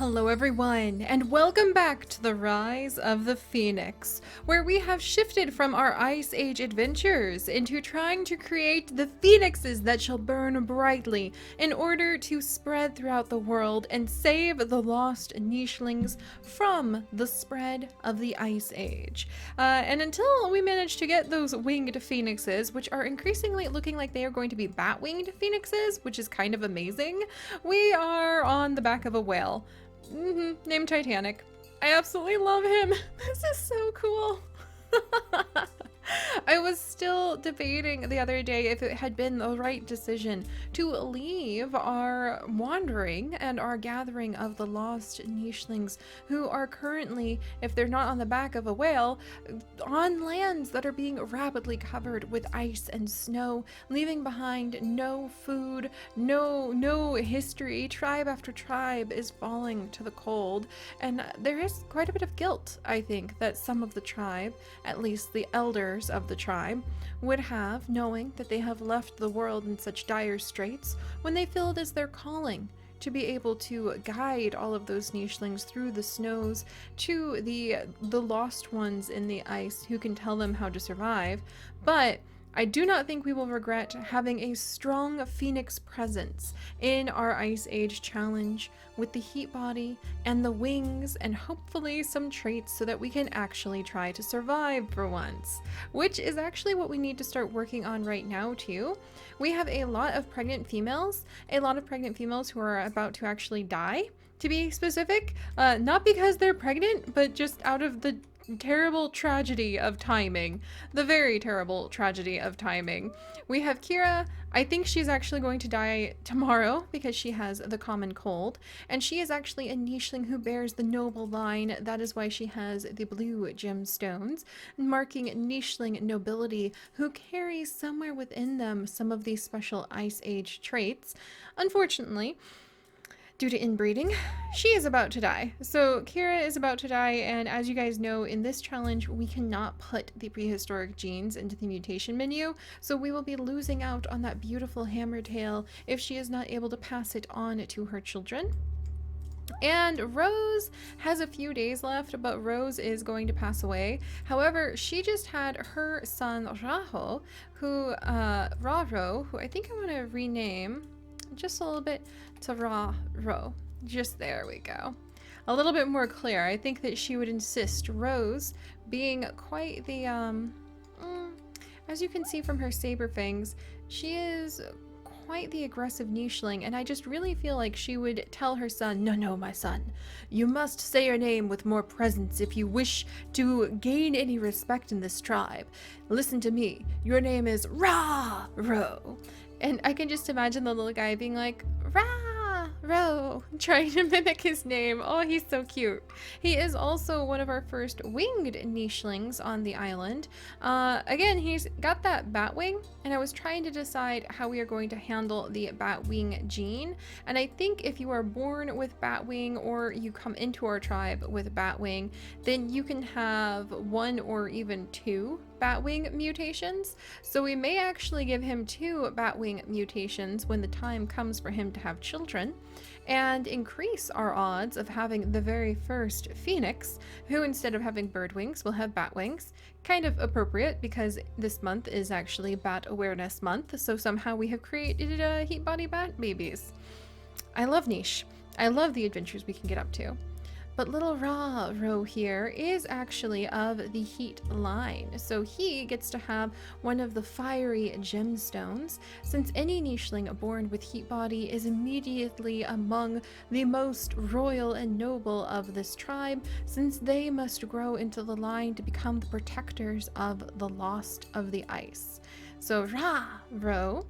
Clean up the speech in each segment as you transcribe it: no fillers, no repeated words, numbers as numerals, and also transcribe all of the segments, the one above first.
Hello everyone, and welcome back to the Rise of the Phoenix, where we have shifted from our Ice Age adventures into trying to create the phoenixes that shall burn brightly in order to spread throughout the world and save the lost nichelings from the spread of the Ice Age. And until we manage to get those winged phoenixes, which are increasingly looking like they are going to be bat-winged phoenixes, which is kind of amazing, we are on the back of a whale. Named Titanic. I absolutely love him. This is so cool. I was still debating the other day if it had been the right decision to leave our wandering and our gathering of the lost nichelings who are currently, if they're not on the back of a whale, on lands that are being rapidly covered with ice and snow, leaving behind no food, no history. Tribe after tribe is falling to the cold, and there is quite a bit of guilt, I think, that some of the tribe, at least the elders of the tribe, would have, knowing that they have left the world in such dire straits when they feel it as their calling to be able to guide all of those nichelings through the snows to the lost ones in the ice who can tell them how to survive. But I do not think we will regret having a strong phoenix presence in our Ice Age challenge with the heat body and the wings and hopefully some traits so that we can actually try to survive for once, which is actually what we need to start working on right now too. We have a lot of pregnant females who are about to actually die, to be specific, not because they're pregnant, but just out of the terrible tragedy of timing. The very terrible tragedy of timing. We have Kira. I think she's actually going to die tomorrow because she has the common cold, and she is actually a nicheling who bears the noble line. That is why she has the blue gemstones, marking nicheling nobility, who carry somewhere within them some of these special Ice Age traits. Unfortunately, due to inbreeding, she is about to die. So Kira is about to die, and as you guys know, in this challenge, we cannot put the prehistoric genes into the mutation menu, so we will be losing out on that beautiful hammertail if she is not able to pass it on to her children. And Rose has a few days left, but Rose is going to pass away. However, she just had her son Raro, who I think I want to rename just a little bit to Ro. Just there we go. A little bit more clear. I think that she would insist Rose being quite the as you can see from her saber fangs, she is quite the aggressive nicheling, and I just really feel like she would tell her son, no, my son, you must say your name with more presence if you wish to gain any respect in this tribe. Listen to me, your name is Ra-Ro. And I can just imagine the little guy being like, Ra-Ro, trying to mimic his name. Oh, he's so cute. He is also one of our first winged nichelings on the island. Again, he's got that bat wing, and I was trying to decide how we are going to handle the bat wing gene. And I think if you are born with bat wing or you come into our tribe with bat wing, then you can have one or even two Batwing mutations, so we may actually give him 2 Batwing mutations when the time comes for him to have children, and increase our odds of having the very first phoenix, who instead of having bird wings will have bat wings. Kind of appropriate because this month is actually Bat Awareness Month, so somehow we have created heat body bat babies. I love niche. I love the adventures we can get up to. But little Ra-Ro here is actually of the heat line, so he gets to have one of the fiery gemstones, since any nicheling born with heat body is immediately among the most royal and noble of this tribe, since they must grow into the line to become the protectors of the lost of the ice. So Ra-Ro,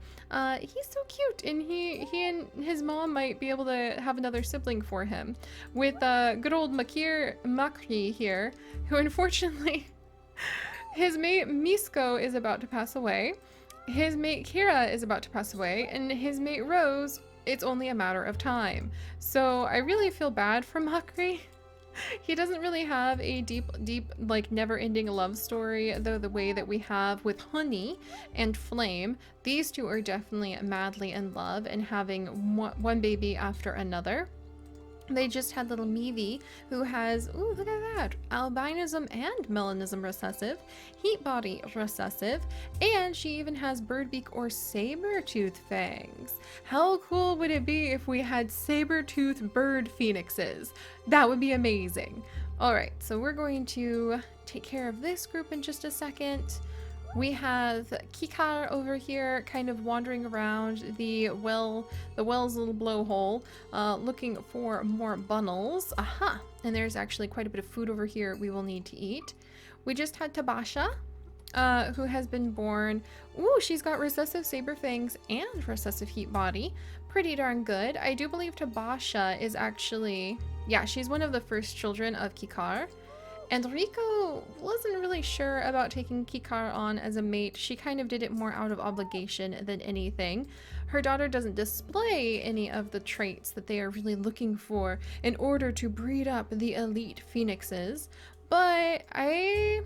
he's so cute, and he and his mom might be able to have another sibling for him, with good old Makri here, who unfortunately, his mate Misko is about to pass away, his mate Kira is about to pass away, and his mate Rose, it's only a matter of time. So I really feel bad for Makri. He doesn't really have a deep, like, never-ending love story, though the way that we have with Honey and Flame. These two are definitely madly in love and having one baby after another. They just had little Meavy, who has, ooh, look at that, albinism and melanism recessive, heat body recessive, and she even has birdbeak or saber-tooth fangs. How cool would it be if we had saber-tooth bird phoenixes? That would be amazing. All right, so we're going to take care of this group in just a second. We have Kikar over here kind of wandering around the well's little blowhole, looking for more bunnels. Aha! And there's actually quite a bit of food over here we will need to eat. We just had Tabasha, who has been born. Ooh, she's got recessive saber fangs and recessive heat body. Pretty darn good. I do believe Tabasha is actually, yeah, she's one of the first children of Kikar. And Rico wasn't really sure about taking Kikar on as a mate. She kind of did it more out of obligation than anything. Her daughter doesn't display any of the traits that they are really looking for in order to breed up the elite phoenixes. But I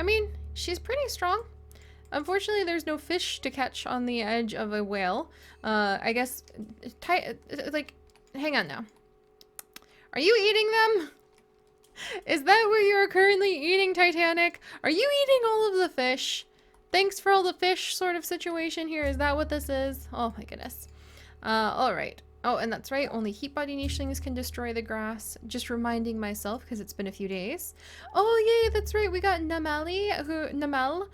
mean, she's pretty strong. Unfortunately, there's no fish to catch on the edge of a whale. I guess, like, hang on now. Are you eating them? Is that what you're currently eating, Titanic? Are you eating all of the fish? Thanks for all the fish sort of situation here. Is that what this is? Oh my goodness. All right. Oh, and that's right. Only heat body nichelings can destroy the grass. Just reminding myself because it's been a few days. Oh, yay. That's right. We got Namiel,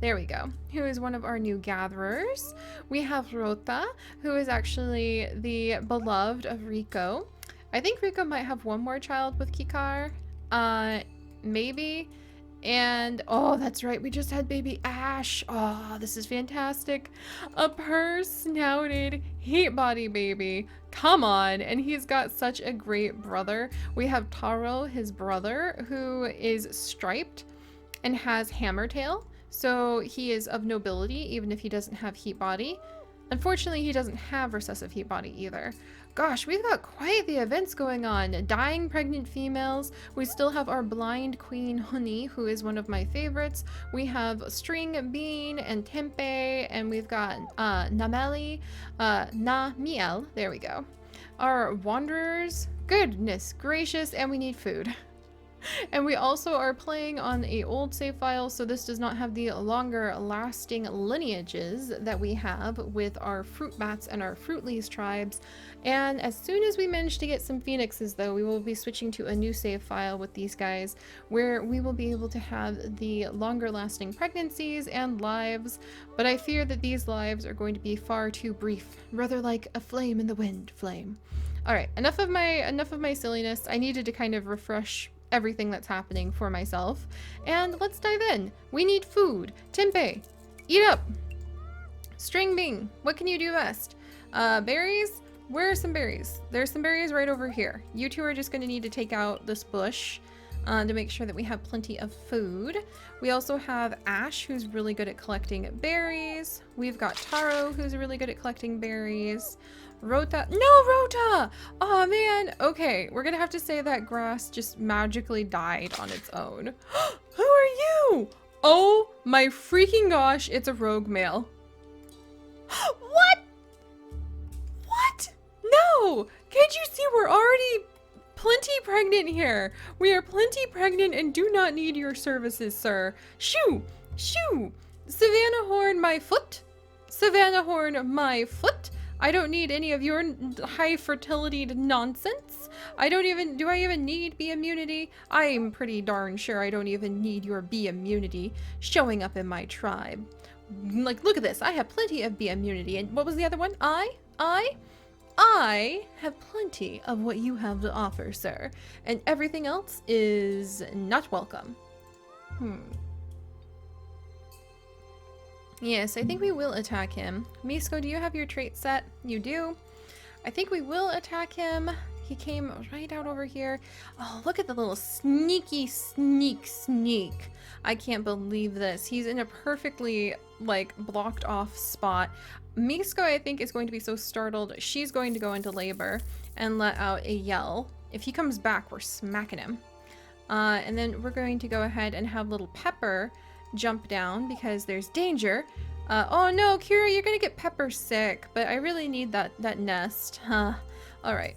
there we go, who is one of our new gatherers. We have Rota, who is actually the beloved of Rico. I think Rico might have one more child with Kikar, maybe. And, oh, that's right, we just had baby Ash. Oh, this is fantastic. A purr-snouted heat body baby. Come on, and he's got such a great brother. We have Taro, his brother, who is striped and has hammer tail. So he is of nobility, even if he doesn't have heat body. Unfortunately, he doesn't have recessive heat body either. Gosh, we've got quite the events going on. Dying pregnant females. We still have our blind queen, Honey, who is one of my favorites. We have String Bean and Tempe, and we've got Namiel, there we go. Our wanderers, goodness gracious, and we need food. And we also are playing on a old save file, so this does not have the longer lasting lineages that we have with our fruit bats and our fruitleys tribes. And as soon as we manage to get some phoenixes, though, we will be switching to a new save file with these guys, where we will be able to have the longer lasting pregnancies and lives. But I fear that these lives are going to be far too brief, rather like a flame in the wind flame. All right, enough of my silliness. I needed to kind of refresh everything that's happening for myself, and let's dive in. We need food. Tempe, eat up. String Bean, what can you do best? Berries, where are some berries? There's some berries right over here. You two are just going to need to take out this bush to make sure that we have plenty of food. We also have Ash, who's really good at collecting berries. We've got Taro, who's really good at collecting berries. Rota, no, Rota! Oh man, okay, we're gonna have to say that grass just magically died on its own. Who are you? Oh my freaking gosh, it's a rogue male. What? What? No! Can't you see we're already plenty pregnant here? We are plenty pregnant and do not need your services, sir. Shoo! Shoo! Savannah Horn, my foot. Savannah Horn, my foot. I don't need any of your high fertility nonsense. Do I even need bee immunity? I'm pretty darn sure I don't even need your bee immunity showing up in my tribe. Like, look at this. I have plenty of bee immunity. And what was the other one? I have plenty of what you have to offer, sir. And everything else is not welcome. Yes, I think we will attack him. Misko, do you have your trait set? You do. I think we will attack him. He came right out over here. Oh, look at the little sneaky sneak. I can't believe this. He's in a perfectly, like, blocked off spot. Misko, I think, is going to be so startled. She's going to go into labor and let out a yell. If he comes back, we're smacking him. And then we're going to go ahead and have little Pepper jump down because there's danger. Oh no, Kira, you're gonna get Pepper sick, but I really need that nest, huh? All right,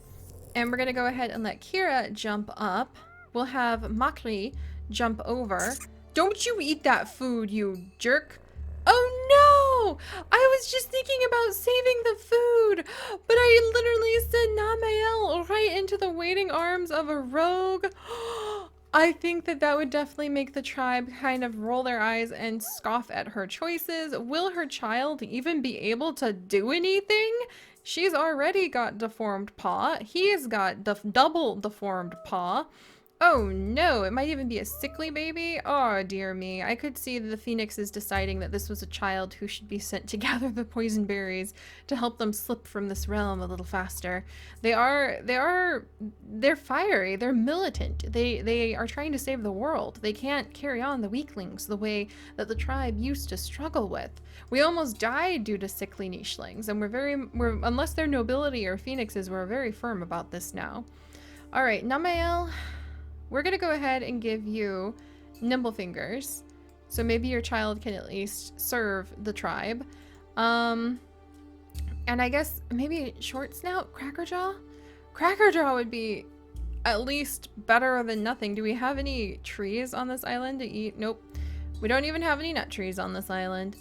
and we're gonna go ahead and let Kira jump up. We'll have Makri jump over. Don't you eat that food, you jerk. Oh no! I was just thinking about saving the food, but I literally said Namael right into the waiting arms of a rogue. I think that would definitely make the tribe kind of roll their eyes and scoff at her choices. Will her child even be able to do anything? She's already got deformed paw. He's got double deformed paw. Oh no, it might even be a sickly baby. Oh dear me. I could see the phoenixes deciding that this was a child who should be sent to gather the poison berries to help them slip from this realm a little faster. They're fiery, they're militant. They are trying to save the world. They can't carry on the weaklings the way that the tribe used to struggle with. We almost died due to sickly nichelings, and we're unless they're nobility or phoenixes, we're very firm about this now. All right, Namael, we're gonna go ahead and give you nimble fingers, so maybe your child can at least serve the tribe. And I guess maybe short snout, crackerjaw. Crackerjaw would be at least better than nothing. Do we have any trees on this island to eat? Nope. We don't even have any nut trees on this island.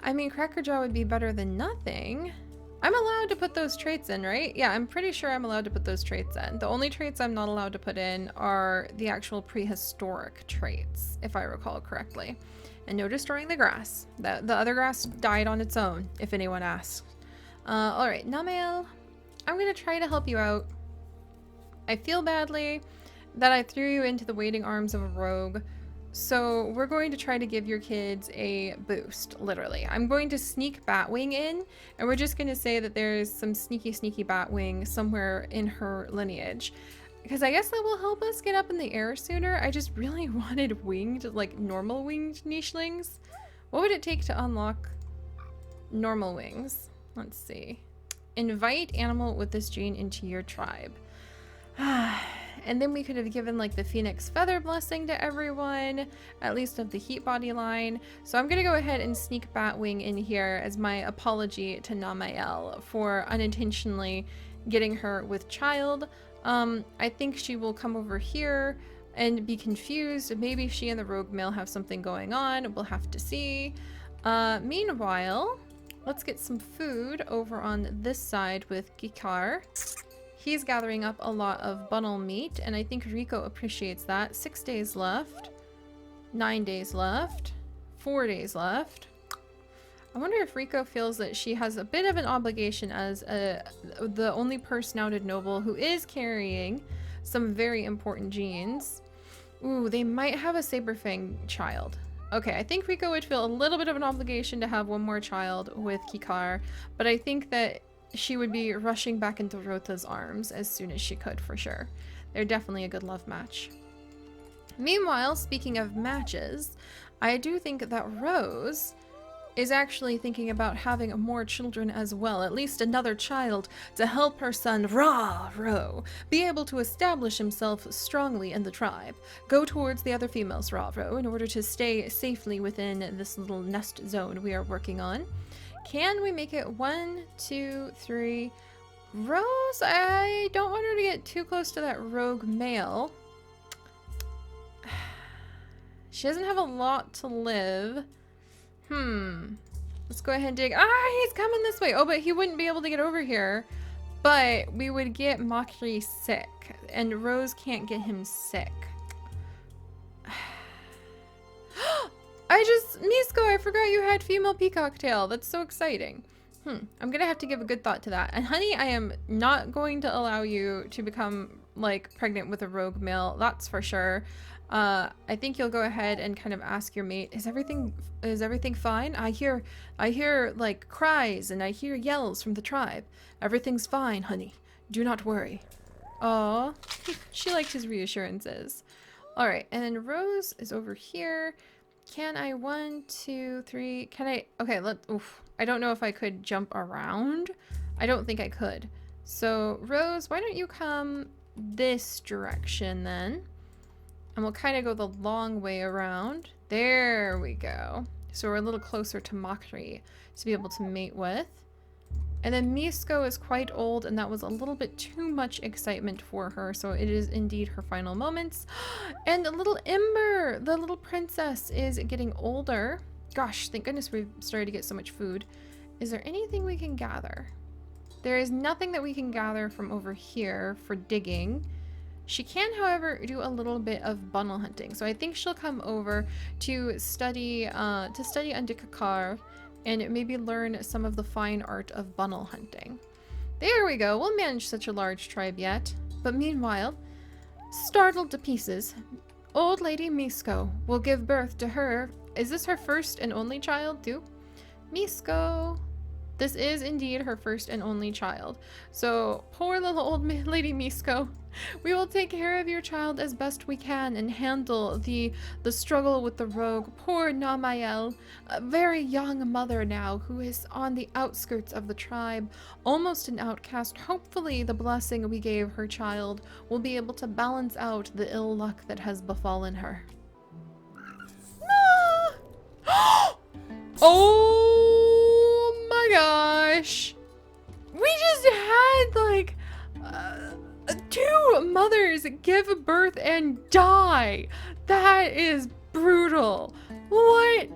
I mean, crackerjaw would be better than nothing. I'm allowed to put those traits in, right? Yeah, I'm pretty sure I'm allowed to put those traits in. The only traits I'm not allowed to put in are the actual prehistoric traits, if I recall correctly. And no destroying the grass. The other grass died on its own, if anyone asks. All right, Namael, I'm gonna try to help you out. I feel badly that I threw you into the waiting arms of a rogue. So we're going to try to give your kids a boost, literally. I'm going to sneak Batwing in, and we're just going to say that there's some sneaky Batwing somewhere in her lineage. Because I guess that will help us get up in the air sooner. I just really wanted winged, like normal winged nichelings. What would it take to unlock normal wings? Let's see. Invite animal with this gene into your tribe. And then we could have given like the Phoenix Feather Blessing to everyone, at least of the Heat Body line. So I'm gonna go ahead and sneak Batwing in here as my apology to Namael for unintentionally getting her with child. I think she will come over here and be confused. Maybe she and the rogue male have something going on. We'll have to see. Meanwhile, let's get some food over on this side with Gikar. He's gathering up a lot of bunnel meat, and I think Rico appreciates that. 6 days left. 9 days left. 4 days left. I wonder if Rico feels that she has a bit of an obligation as the only per-snouted noble who is carrying some very important genes. Ooh, they might have a Saberfang child. Okay, I think Rico would feel a little bit of an obligation to have one more child with Kikar, but I think that she would be rushing back into Rotha's arms as soon as she could, for sure. They're definitely a good love match. Meanwhile, speaking of matches, I do think that Rose is actually thinking about having more children as well, at least another child to help her son Ra-Ro be able to establish himself strongly in the tribe. Go towards the other females, Ra-Ro, in order to stay safely within this little nest zone we are working on. Can we make it 1, 2, 3? Rose, I don't want her to get too close to that rogue male. She doesn't have a lot to live. Let's go ahead and dig. Ah, he's coming this way. Oh, but he wouldn't be able to get over here. But we would get Makri sick, and Rose can't get him sick. Misko, I forgot you had female peacock tail. That's so exciting. I'm gonna have to give a good thought to that. And honey, I am not going to allow you to become like pregnant with a rogue male. That's for sure. I think you'll go ahead and kind of ask your mate, is everything fine? I hear like cries and I hear yells from the tribe. Everything's fine, honey. Do not worry. Aw, she liked his reassurances. All right, and then Rose is over here. Can I 1, 2, 3? Can I? Okay, oof. I don't know if I could jump around. I don't think I could. So Rose, why don't you come this direction then? And we'll kind of go the long way around. There we go. So we're a little closer to Makri to be able to mate with. And then Misko is quite old, and that was a little bit too much excitement for her, so it is indeed her final moments. And little Ember, the little princess, is getting older. Gosh, thank goodness we've started to get so much food. Is there anything we can gather? There is nothing that we can gather from over here for digging. She can, however, do a little bit of bundle hunting, so I think she'll come over to study Undikakar, and maybe learn some of the fine art of bundle hunting. There we go. We'll manage such a large tribe yet. But meanwhile, startled to pieces, old lady Misko will give birth to her. Is this her first and only child too? Misko. This is indeed her first and only child. So poor little old lady Misko. We will take care of your child as best we can and handle the struggle with the rogue. Poor Namael, a very young mother now who is on the outskirts of the tribe, almost an outcast. Hopefully the blessing we gave her child will be able to balance out the ill luck that has befallen her. Ah! Oh my gosh. We just had like... two mothers give birth and die. That is brutal. What?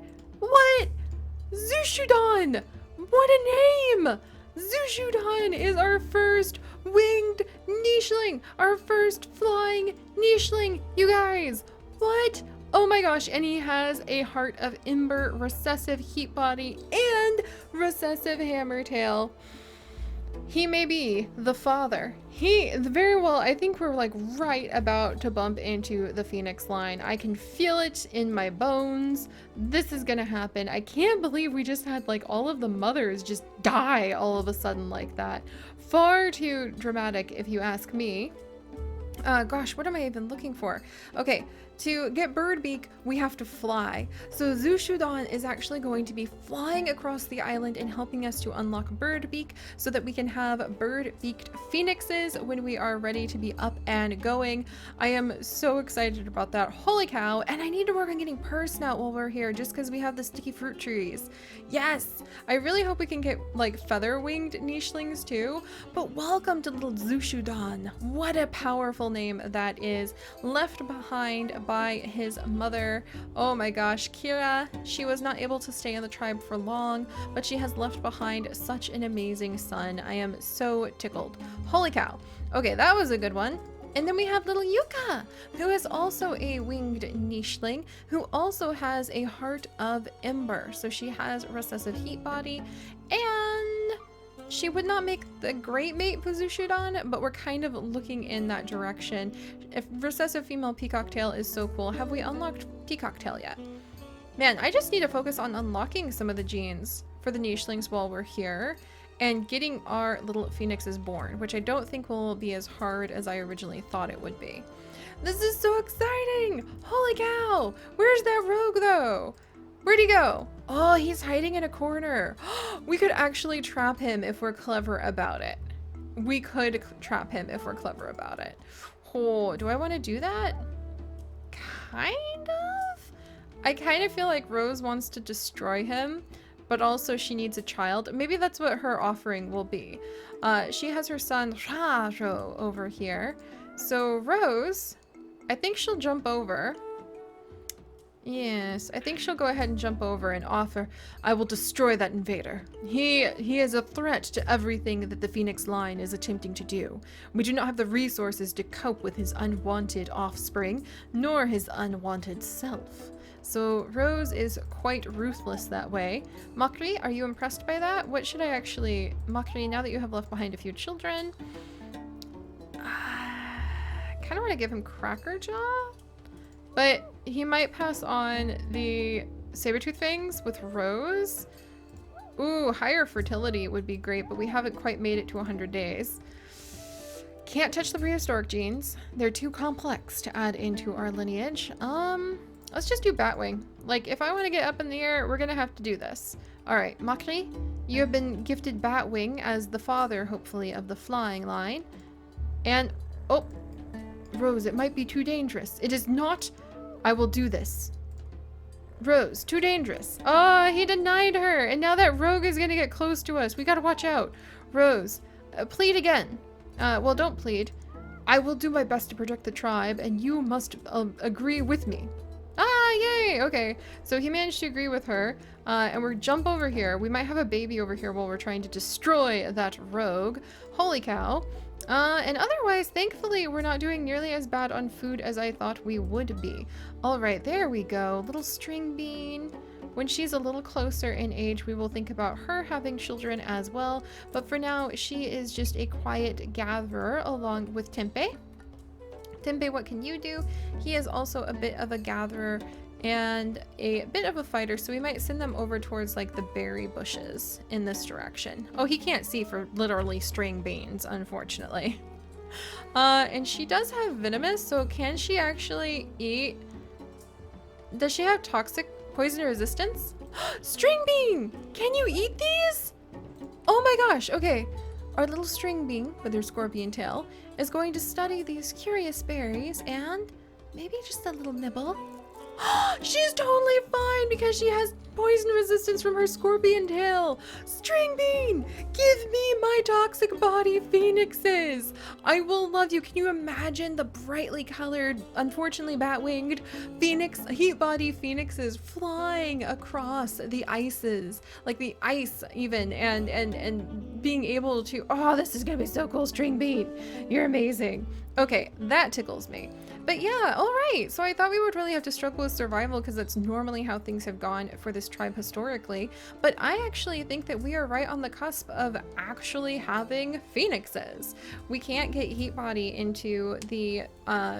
Zushudan! What a name! Zushudan is our first winged nicheling, our first flying nicheling, you guys. What? Oh my gosh, and he has a heart of ember, recessive heat body, and recessive hammer tail. He may be the father. Very well, I think we're like right about to bump into the Phoenix line. I can feel it in my bones. This is gonna happen. I can't believe we just had like all of the mothers just die all of a sudden like that. Far too dramatic if you ask me. Gosh, what am I even looking for? Okay, to get Birdbeak, we have to fly. So Zushudan is actually going to be flying across the island and helping us to unlock Birdbeak so that we can have bird-beaked phoenixes when we are ready to be up and going. I am so excited about that. Holy cow. And I need to work on getting Pursnout while we're here just because we have the sticky fruit trees. Yes! I really hope we can get like feather-winged nichelings too. But welcome to little Zushudan. What a powerful name that is. Left behind by his mother. Oh my gosh, Kira. She was not able to stay in the tribe for long, but she has left behind such an amazing son. I am so tickled. Holy cow. Okay, that was a good one. And then we have little Yuka, who is also a winged nicheling, who also has a heart of ember. So she has recessive heat body, and she would not make the great mate for Zushudan, but we're kind of looking in that direction. If recessive female peacock tail is so cool, have we unlocked peacock tail yet? Man, I just need to focus on unlocking some of the genes for the nichelings while we're here and getting our little phoenixes born, which I don't think will be as hard as I originally thought it would be. This is so exciting! Holy cow! Where's that rogue though? Where'd he go? Oh, he's hiding in a corner. We could actually trap him if we're clever about it. We could trap him if we're clever about it. Oh, do I want to do that? Kind of? I kind of feel like Rose wants to destroy him, but also she needs a child. Maybe that's what her offering will be. She has her son Raro over here. So Rose, I think she'll jump over. Yes, I think she'll go ahead and jump over and offer, I will destroy that invader. He is a threat to everything that the Phoenix line is attempting to do. We do not have the resources to cope with his unwanted offspring, nor his unwanted self. So Rose is quite ruthless that way. Makri, are you impressed by that? What should I actually... Makri, now that you have left behind a few children, I kind of want to give him Crackerjaw, but he might pass on the saber-tooth fangs with Rose. Ooh, higher fertility would be great, but we haven't quite made it to 100 days. Can't touch the prehistoric genes. They're too complex to add into our lineage. Let's just do Batwing. Like, if I want to get up in the air, we're gonna have to do this. All right, Makri, you have been gifted Batwing as the father, hopefully, of the flying line. And, oh, Rose, it might be too dangerous. It is not. I will do this. Rose, too dangerous. Oh, he denied her. And now that rogue is gonna get close to us. We gotta watch out. Rose, plead again. Well, don't plead. I will do my best to protect the tribe, and you must agree with me. Ah, yay! Okay, so he managed to agree with her, and we're jump over here. We might have a baby over here while we're trying to destroy that rogue. Holy cow. And otherwise, thankfully, we're not doing nearly as bad on food as I thought we would be. All right, there we go. Little string bean. When she's a little closer in age, we will think about her having children as well. But for now, she is just a quiet gatherer along with Tempe. Tempe, what can you do? He is also a bit of a gatherer and a bit of a fighter, so we might send them over towards like the berry bushes in this direction. Oh, he can't see for literally string beans, unfortunately. And she does have venomous, so can she actually eat? Does she have toxic poison resistance? String bean! Can you eat these? Oh my gosh, okay. Our little string bean with her scorpion tail is going to study these curious berries and maybe just a little nibble. She's totally fine because she has poison resistance from her scorpion tail. String bean, give me my toxic body phoenixes. I will love you. Can you imagine the brightly colored, unfortunately bat-winged phoenix, heat body phoenixes flying across the ices, like the ice even, and being able to, oh, this is gonna be so cool, string bean. You're amazing. Okay, that tickles me. But yeah, all right. So I thought we would really have to struggle with survival because that's normally how things have gone for this tribe historically. But I actually think that we are right on the cusp of actually having phoenixes. We can't get heat body into the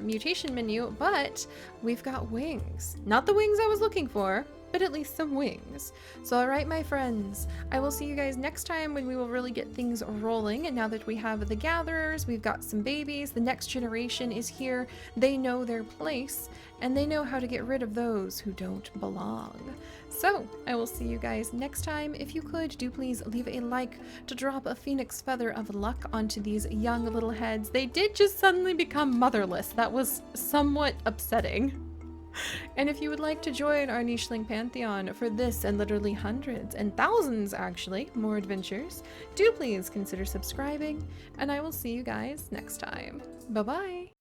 mutation menu, but we've got wings. Not the wings I was looking for, but at least some wings. So all right, my friends, I will see you guys next time when we will really get things rolling. And now that we have the gatherers, we've got some babies, the next generation is here. They know their place and they know how to get rid of those who don't belong. So I will see you guys next time. If you could, do please leave a like to drop a phoenix feather of luck onto these young little heads. They did just suddenly become motherless. That was somewhat upsetting. And if you would like to join our nicheling pantheon for this and literally hundreds and thousands actually more adventures, do please consider subscribing, and I will see you guys next time. Bye bye.